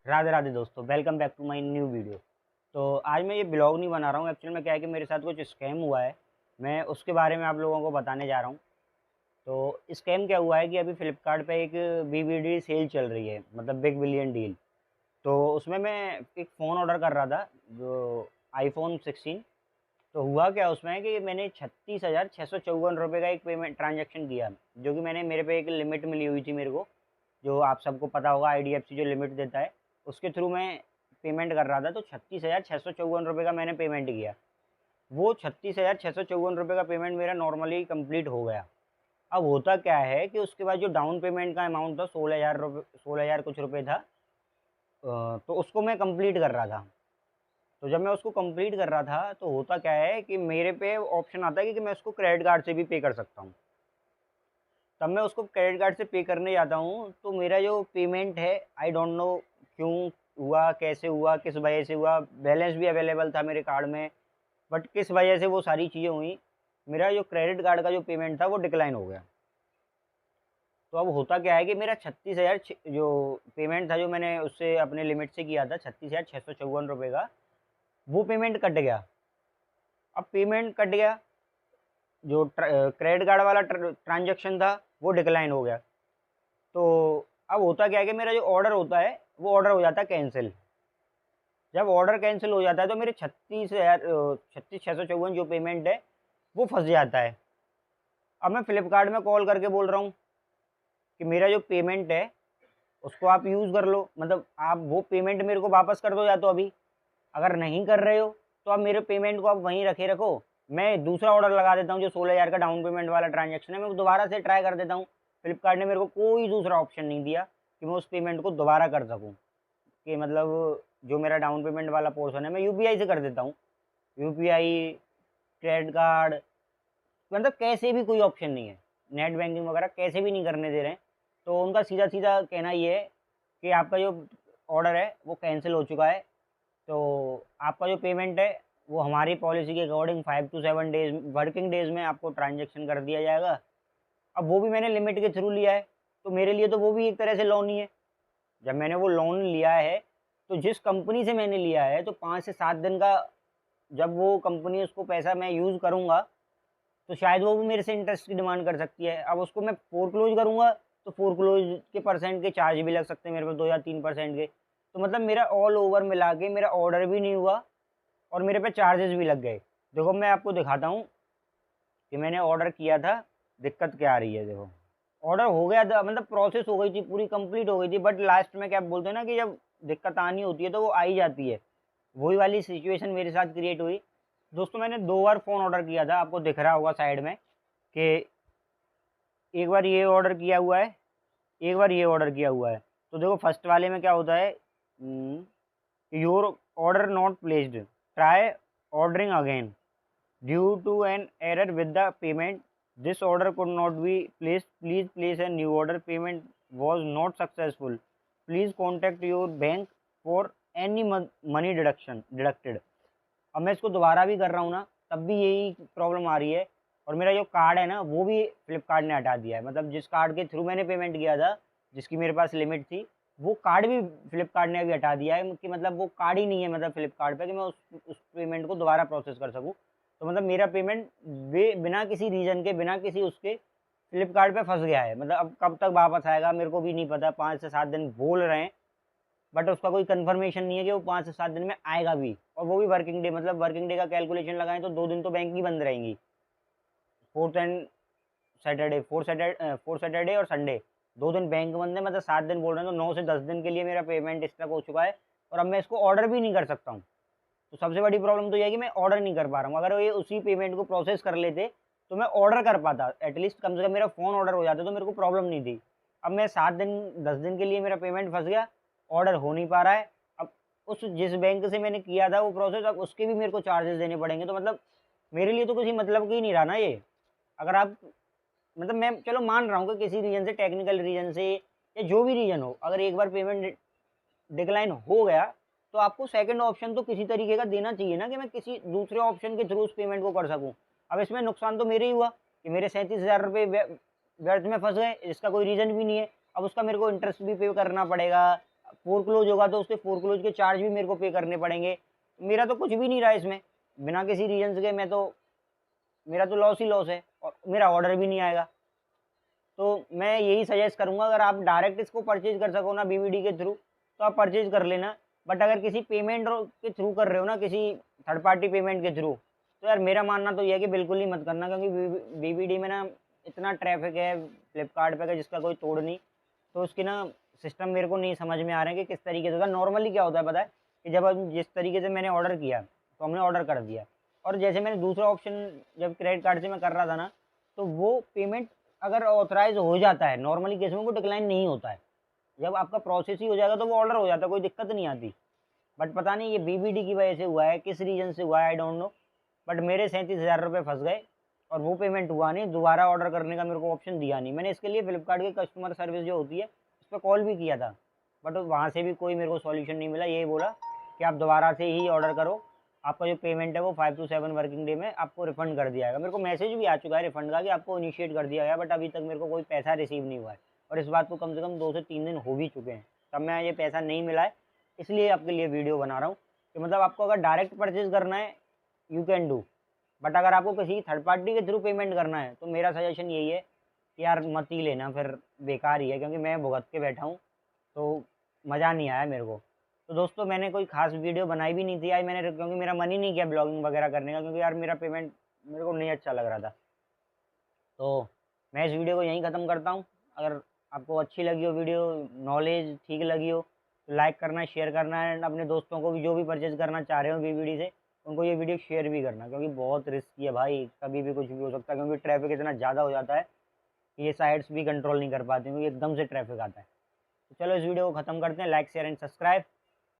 राधे राधे दोस्तों, welcome back to my new video. तो आज मैं ये ब्लॉग नहीं बना रहा हूँ। एक्चुअल में क्या है कि मेरे साथ कुछ स्कैम हुआ है। मैं उसके बारे में आप लोगों को बताने जा रहा हूँ। तो स्कैम क्या हुआ है कि अभी फ्लिपकार्ट पे एक बीबीडी सेल चल रही है, मतलब बिग बिलियन डील। तो उसमें मैं एक फ़ोन ऑर्डर कर रहा था, जो आईफोन 16। तो हुआ क्या उसमें कि मैंने 36,654 रुपये का एक पेमेंट ट्रांजेक्शन किया, जो कि मेरे पे एक लिमिट मिली हुई थी मेरे को। जो आप सबको पता होगा, आईडीएफसी जो लिमिट देता है, उसके थ्रू मैं पेमेंट कर रहा था। तो 36,654 रुपये का मैंने पेमेंट किया। वो 36,654 रुपये का पेमेंट मेरा नॉर्मली कंप्लीट हो गया। अब होता क्या है कि उसके बाद जो डाउन पेमेंट का अमाउंट था, 16,000 रुपये, 16,000 कुछ रुपये था। तो उसको मैं कंप्लीट कर रहा था। तो जब मैं उसको कंप्लीट कर रहा था तो होता क्या है कि मेरे पे ऑप्शन आता है कि मैं उसको क्रेडिट कार्ड से भी पे कर सकता हूँ। तब मैं उसको क्रेडिट कार्ड से पे करने जाता हूँ, तो मेरा जो पेमेंट है, आई डोंट नो क्यों हुआ, कैसे हुआ, किस वजह से हुआ। बैलेंस भी अवेलेबल था मेरे कार्ड में, बट किस वजह से वो सारी चीज़ें हुई, मेरा जो क्रेडिट कार्ड का जो पेमेंट था वो डिक्लाइन हो गया। तो अब होता क्या है कि मेरा 36,000 जो पेमेंट था, जो मैंने उससे अपने लिमिट से किया था, 36,654 रुपये का, वो पेमेंट कट गया। अब पेमेंट कट गया, जो क्रेडिट कार्ड वाला ट्रांजेक्शन था वो डिक्लाइन हो गया। तो अब होता क्या है कि मेरा जो ऑर्डर होता है वो ऑर्डर हो जाता है कैंसिल। जब ऑर्डर कैंसिल हो जाता है तो मेरे 36,654 जो पेमेंट है वो फंस जाता है। अब मैं फ्लिपकार्ट में कॉल करके बोल रहा हूँ कि मेरा जो पेमेंट है उसको आप यूज़ कर लो, मतलब आप वो पेमेंट मेरे को वापस कर दो, या तो अभी अगर नहीं कर रहे हो तो आप मेरे पेमेंट को आप वहीं रखे रखो। मैं दूसरा ऑर्डर लगा देता हूँ, जो 16,000 का डाउन पेमेंट वाला ट्रांजेक्शन है, मैं वो दोबारा से ट्राई कर देता हूँ। फ्लिपकार्ट ने मेरे को कोई दूसरा ऑप्शन नहीं दिया कि मैं उस पेमेंट को दोबारा कर सकूँ। कि मतलब जो मेरा डाउन पेमेंट वाला पोर्शन है, मैं यूपीआई से कर देता हूँ। यूपीआई, क्रेडिट कार्ड, मतलब कैसे भी कोई ऑप्शन नहीं है। नेट बैंकिंग वगैरह कैसे भी नहीं करने दे रहे हैं। तो उनका सीधा सीधा कहना ये है कि आपका जो ऑर्डर है वो कैंसिल हो चुका है। तो आपका जो पेमेंट है वो हमारी पॉलिसी के according 5 to 7 days working days में आपको ट्रांजेक्शन कर दिया जाएगा। अब वो भी मैंने लिमिट के थ्रू लिया है, तो मेरे लिए तो वो भी एक तरह से लोन ही है। जब मैंने वो लोन लिया है, तो जिस कंपनी से मैंने लिया है, तो 5 से 7 दिन का, जब वो कंपनी उसको पैसा मैं यूज़ करूँगा, तो शायद वो भी मेरे से इंटरेस्ट की डिमांड कर सकती है। अब उसको मैं फ़ोरक्लोज़ करूँगा, तो फ़ोरक्लोज़ के परसेंट के चार्ज भी लग सकते हैं मेरे पे, 2 या 3% के। तो मतलब मेरा ऑल ओवर मिला के मेरा ऑर्डर भी नहीं हुआ और मेरे पे चार्जेस भी लग गए। देखो मैं आपको दिखाता हूँ कि मैंने ऑर्डर किया था, दिक्कत क्या आ रही है देखो। ऑर्डर हो गया था, मतलब प्रोसेस हो गई थी, पूरी कंप्लीट हो गई थी, बट लास्ट में क्या बोलते हैं ना कि जब दिक्कत आनी होती है तो वो आ ही जाती है। वही वाली सिचुएशन मेरे साथ क्रिएट हुई। दोस्तों मैंने 2 बार फ़ोन ऑर्डर किया था, आपको दिख रहा होगा साइड में कि एक बार ये ऑर्डर किया हुआ है, एक बार ये ऑर्डर किया हुआ है। तो देखो फर्स्ट वाले में क्या होता है, your order not placed, try ordering again due to an error with the payment, this order could not be placed, please place a new order, payment was not successful, please contact your bank for any money deducted. अब मैं इसको दोबारा भी कर रहा हूँ ना, तब भी यही प्रॉब्लम आ रही है। और मेरा जो कार्ड है ना वो भी फ्लिपकार्ट ने हटा दिया है, मतलब जिस कार्ड के थ्रू मैंने पेमेंट किया था, जिसकी मेरे पास लिमिट थी, वो कार्ड भी फ्लिपकार्ट ने अभी हटा दिया है कि मतलब वो कार्ड ही नहीं है, मतलब फ्लिपकार्ट पे कि मैं उस पेमेंट को दोबारा प्रोसेस कर सकूँ। तो मतलब मेरा पेमेंट बिना किसी रीज़न के, बिना किसी उसके, फ्लिपकार्ट पे फंस गया है। मतलब अब कब तक वापस आएगा मेरे को भी नहीं पता। 5 से 7 दिन बोल रहे हैं, बट उसका कोई कंफर्मेशन नहीं है कि वो 5 से 7 दिन में आएगा भी, और वो भी वर्किंग डे। मतलब वर्किंग डे का कैलकुलेशन लगाएं तो 2 दिन तो बैंक ही बंद रहेंगी, fourth and Saturday, fourth Saturday और संडे, 2 दिन बैंक बंद है। मतलब 7 दिन बोल रहे हैं, तो 9 से 10 दिन के लिए मेरा पेमेंट स्टक हो चुका है, और अब मैं इसको ऑर्डर भी नहीं कर सकता हूँ। तो सबसे बड़ी प्रॉब्लम तो ये है कि मैं ऑर्डर नहीं कर पा रहा हूँ। अगर ये उसी पेमेंट को प्रोसेस कर लेते तो मैं ऑर्डर कर पाता, एटलीस्ट कम से कम मेरा फ़ोन ऑर्डर हो जाता, तो मेरे को प्रॉब्लम नहीं थी। अब मैं 7 दिन 10 दिन के लिए मेरा पेमेंट फंस गया, ऑर्डर हो नहीं पा रहा है। अब उस जिस बैंक से मैंने किया था वो प्रोसेस, अब उसके भी मेरे को चार्जेस देने पड़ेंगे। तो मतलब मेरे लिए तो किसी मतलब की ही नहीं रहा ना ये। अगर आप, मतलब मैं चलो मान रहा हूँ कि किसी रीज़न से, टेक्निकल रीज़न से, या जो भी रीज़न हो, अगर एक बार पेमेंट डिक्लाइन हो गया, तो आपको सेकंड ऑप्शन तो किसी तरीके का देना चाहिए ना, कि मैं किसी दूसरे ऑप्शन के थ्रू उस पेमेंट को कर सकूं। अब इसमें नुकसान तो मेरे ही हुआ कि मेरे 37,000 रुपये व्यर्थ में फंस गए, इसका कोई रीज़न भी नहीं है। अब उसका मेरे को इंटरेस्ट भी पे करना पड़ेगा, फोरक्लोज होगा तो उसके फोरक्लोज के चार्ज भी मेरे को पे करने पड़ेंगे। मेरा तो कुछ भी नहीं रहा इसमें, बिना किसी रीजन के मेरा तो लॉस ही लॉस है और मेरा ऑर्डर भी नहीं आएगा। तो मैं यही सजेस्ट करूँगा, अगर आप डायरेक्ट इसको परचेज कर सको ना बीवीडी के थ्रू तो आप परचेज कर लेना। बट अगर किसी पेमेंट के थ्रू कर रहे हो ना, किसी थर्ड पार्टी पेमेंट के थ्रू, तो यार मेरा मानना तो यह है कि बिल्कुल ही मत करना, क्योंकि बीवीडी में ना इतना ट्रैफिक है फ्लिपकार्ट पे का जिसका कोई तोड़ नहीं। तो उसकी ना सिस्टम मेरे को नहीं समझ में आ रहा है कि किस तरीके से होता है। नॉर्मली क्या होता है पता है, कि जब हम जिस तरीके से मैंने ऑर्डर किया तो हमने ऑर्डर कर दिया, और जैसे मैंने दूसरा ऑप्शन जब क्रेडिट कार्ड से मैं कर रहा था ना, तो वो पेमेंट अगर ऑथराइज हो जाता है, नॉर्मली केस में वो डिक्लाइन नहीं होता है। जब आपका प्रोसेस ही हो जाएगा तो वो ऑर्डर हो जाता है, कोई दिक्कत नहीं आती। बट पता नहीं ये बीबीडी की वजह से हुआ है, किस रीजन से हुआ है, आई डोंट नो। बट मेरे 37,000 रुपये फंस गए और वो पेमेंट हुआ नहीं, दोबारा ऑर्डर करने का मेरे को ऑप्शन दिया नहीं। मैंने इसके लिए फ्लिपकार्ट की कस्टमर सर्विस जो होती है उस पर कॉल भी किया था, बट वहाँ से भी कोई मेरे को सॉल्यूशन नहीं मिला। ये बोला कि आप दोबारा से ही ऑर्डर करो, आपका जो पेमेंट है वो 5 to 7 वर्किंग डे में आपको रिफंड कर दिया जाएगा। मेरे को मैसेज भी आ चुका है रिफंड का कि आपको इनिशिएट कर दिया गया, बट अभी तक मेरे को कोई पैसा रिसीव नहीं हुआ है। और इस बात को कम से कम 2 से 3 दिन हो भी चुके हैं, तब मैं ये पैसा नहीं मिला है। इसलिए आपके लिए वीडियो बना रहा हूँ कि मतलब आपको अगर डायरेक्ट परचेज़ करना है यू कैन डू, बट अगर आपको किसी थर्ड पार्टी के थ्रू पेमेंट करना है तो मेरा सजेशन यही है कि यार मत ही लेना, फिर बेकार ही है, क्योंकि मैं भुगत के बैठा हूँ तो मज़ा नहीं आया मेरे को। तो दोस्तों मैंने कोई खास वीडियो बनाई भी नहीं थी आज मैंने, क्योंकि मेरा मन ही नहीं किया ब्लॉगिंग वगैरह करने का, क्योंकि यार मेरा पेमेंट मेरे को नहीं अच्छा लग रहा था। तो मैं इस वीडियो को यहीं ख़त्म करता हूँ। अगर आपको अच्छी लगी हो वीडियो, नॉलेज ठीक लगी हो, तो लाइक करना, शेयर करना, एंड अपने दोस्तों को भी जो भी परचेज़ करना चाह रहे हो बीवीडी से उनको ये वीडियो शेयर भी करना, क्योंकि बहुत रिस्की है भाई, कभी भी कुछ भी हो सकता है, क्योंकि ट्रैफिक इतना ज़्यादा हो जाता है कि ये साइट्स भी कंट्रोल नहीं कर पाती, क्योंकि एकदम से ट्रैफिक आता है। तो चलो इस वीडियो को ख़त्म करते हैं। Like share and subscribe.